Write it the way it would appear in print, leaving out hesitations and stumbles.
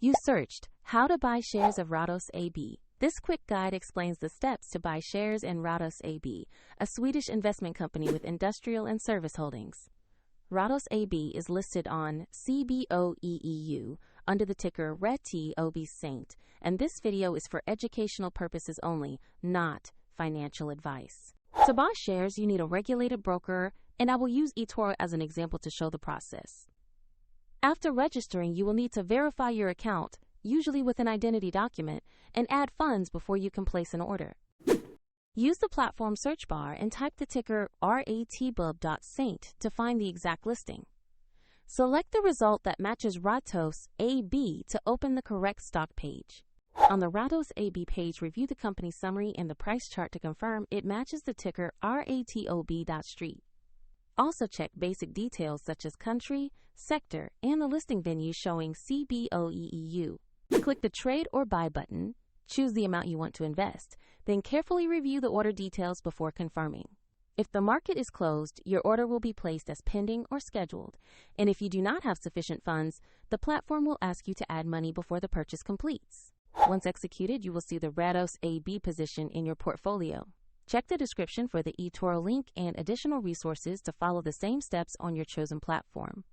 You searched how to buy shares of Ratos AB. This quick guide explains the steps to buy shares in Ratos AB, a Swedish investment company with industrial and service holdings. Ratos AB is listed on CBOE EU under the ticker RATOb.ST, and this video is for educational purposes only, not financial advice. To buy shares, you need a regulated broker, and I will use eToro as an example to show the process. After registering, you will need to verify your account, usually with an identity document, and add funds before you can place an order. Use the platform search bar and type the ticker RATOb.ST to find the exact listing. Select the result that matches Ratos AB to open the correct stock page. On the Ratos AB page, review the company summary and the price chart to confirm it matches the ticker RATOb.ST. Also check basic details such as country, sector, and the listing venue showing CBOE EU. Click the Trade or Buy button, choose the amount you want to invest, then carefully review the order details before confirming. If the market is closed, your order will be placed as pending or scheduled, and if you do not have sufficient funds, the platform will ask you to add money before the purchase completes. Once executed, you will see the Ratos AB position in your portfolio. Check the description for the eToro link and additional resources to follow the same steps on your chosen platform.